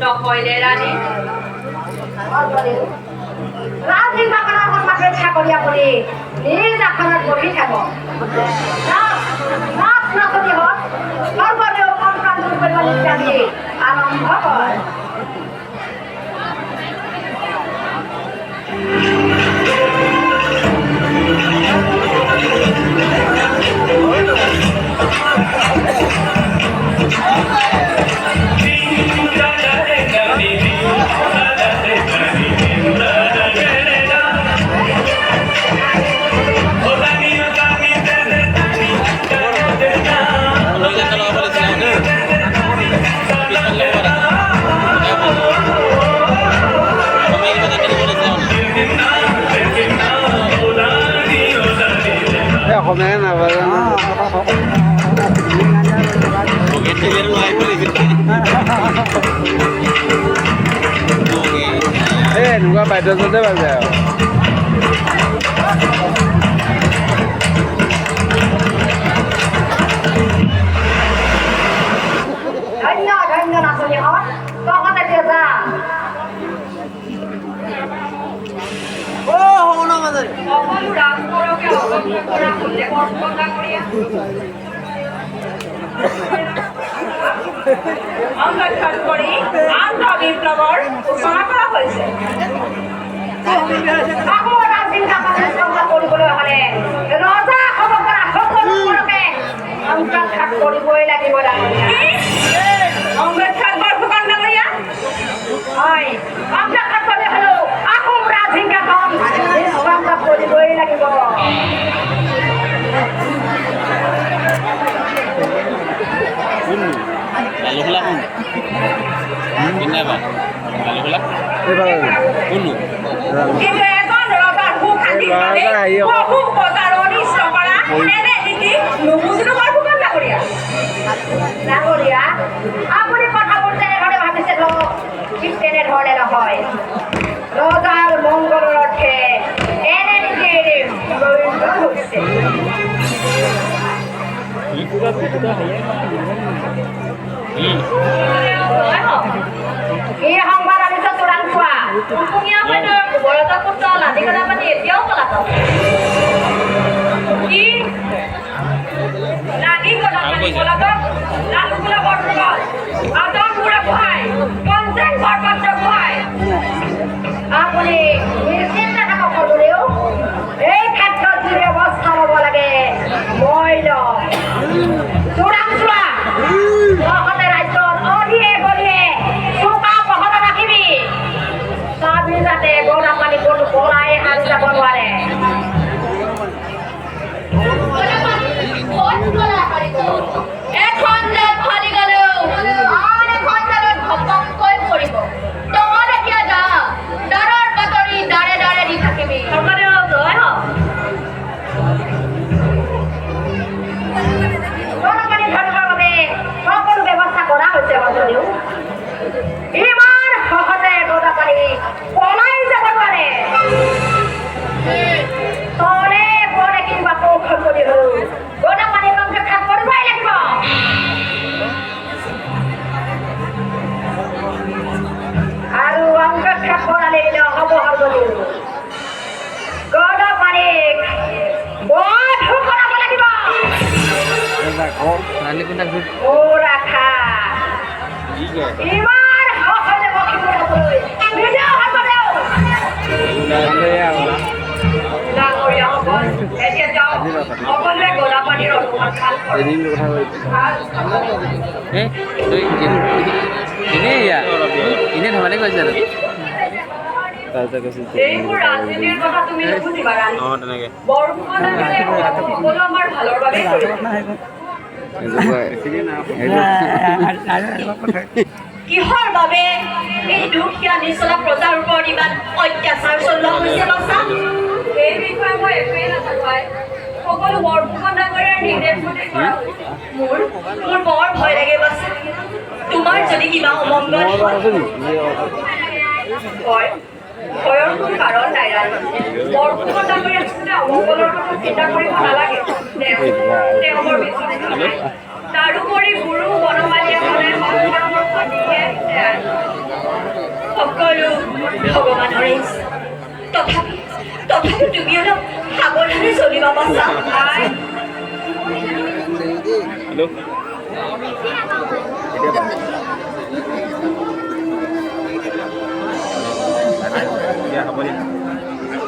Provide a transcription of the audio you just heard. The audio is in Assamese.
নকয়নে ৰাণী ৰাজীৱ বাগানৰ সন্মানে চাকৰিয়া কৰি নিজ আসনত বহি থাক নাচনি হত সৰ্বদেও সন্তান দূৰ কৰিব ইত্যাদি আৰম্ভ কৰ অসমীয়া নাপালে এনেকুৱা বাদ্যযন্ত্ৰতে বাজে আৰু ধন্য ধন্য নাচনি হত তহঁতে যা সকলো ৰাজকোঁৱৰকে অৱগত কৰা হ'লে কৰ্তব্য কৰি সংৰক্ষণ কৰি আন্ত বিপ্লৱৰ ঘোষণা কৰা হৈছে আকৌ ৰাজীৱ বাগানৰ সংগ্ৰাম কৰিবলৈ হ'লে ৰজা হ'ব পৰা সকলো লোকে সংৰক্ষণ কৰিবই লাগিব সংৰক্ষণ বৰফুকন ডাঙৰীয়া হয় সংৰক্ষণ কৰি হ'লেও আকৌ ৰাজীৱ বাগান সংগ্ৰাম কৰিবই লাগিব lalu kelak pun ini apa lalu kelak unu কিন্তু এজন ৰজাৰ সুখান্তিৰ বাবে বহু বজাৰৰ নিশ্চয় কৰা এনে নীতি নুবুজিলো বৰফুকন ডাঙৰীয়া ডাঙৰীয়া আপুনি কথাবোৰ তেনেধৰণে ভাবিছে তো ঠিক তেনেধৰণে নহয় ৰজাৰ মংগলৰ অৰ্থে এনে নীতিৰ প্ৰয়োজন হৈছে এই সংবাদ আমি চোৰাংচোৱা কুমকুমীয়া সৈন্যৰ কুবৰতা পুত্ৰ লাঠিগলা পানী এতিয়াও পলাতক কি লাগি গলা পানী পলাতক লালুকলা বৰফুকন আদম বুঢ়া গোহাঁই কঞ্চন বৰপাত্ৰ গোহাঁই আপুনি নিশ্চিন্ত থাকক সদৰেও এই ক্ষেত্ৰত যি ব্যৱস্থা ল'ব লাগে মই লম চোৰাংচোৱা তহঁতে ৰাজ্যত অধিয়ে গলিয়ে চোকা পহৰা ৰাখিবি চাবি যাতে গৌৰা পানী কোনো পলাই হাত যাব নোৱাৰে এখন জেল ফালি গ'লেও আন এখন জেলত ঘপককৈ পৰিব তহঁত এতিয়া যা দাৰৰ বাতৰি দাৰে দাৰে দি থাকিবি চৰকাৰেও জয় হওক গৌৰা পানী ধৰিবৰ বাবে সকলো ব্যৱস্থা কৰা হৈছে সদৰেও ইমান সহজে গৌৰা পানী পলাই যাব নোৱাৰে তলে পৰে কিবা কৌশল কৰি হ'লেও গৌৰা পানী সংৰক্ষণ কৰিবই লাগিব আৰু সংৰক্ষণ কৰালে নহ'ব সদৰেও গৌৰা পানীক বধ কৰাব লাগিব মোৰ আশা ইমান সহজে বকিব নগৈ নিজেও সদৰেও ডাঙৰীয়াসকল এতিয়া যাওক সকলোৱে গলা পানীৰ অনুসন্ধান কৰক ini ধেমালি কৰিছে আৰু এইবোৰ ৰাজনীতিৰ কথা তুমি নুবুজিবা ৰাণী তেনেকে বৰফুকন ডাঙৰীয়াই সকলো আমাৰ ভালৰ বাবেই কৰিব কিহৰ বাবে এই দুখীয়া নিচলা প্ৰজাৰ ওপৰত ইমান অত্যাচাৰ চলোৱা হৈছে বাছা এই বিষয়ে মই একোৱেই নাজানো আই সকলো বৰফুকন ডাঙৰীয়াৰ নিৰ্দেশ মতে কৰা হৈছে মোৰ বৰ ভয় লাগে বাছা তোমাৰ যদি কিবা অমংগল হয় ভয়ৰ কোনো কাৰণ নাই ৰাজ বৰফুকন ডাঙৰীয়া নিচিনা অমংগলৰ কথা চিন্তা কৰিব নালাগে তেওঁ বৰ বেছি নহয় তাৰোপৰি গুৰু বনমালীয়ে সদায় সংগ্ৰামৰ সন্দিহে সকলো ভগৱানৰে ইচ্ছা তথাপি তুমি অলপ সাৱধানে চলিবা পাছা হেল্ল'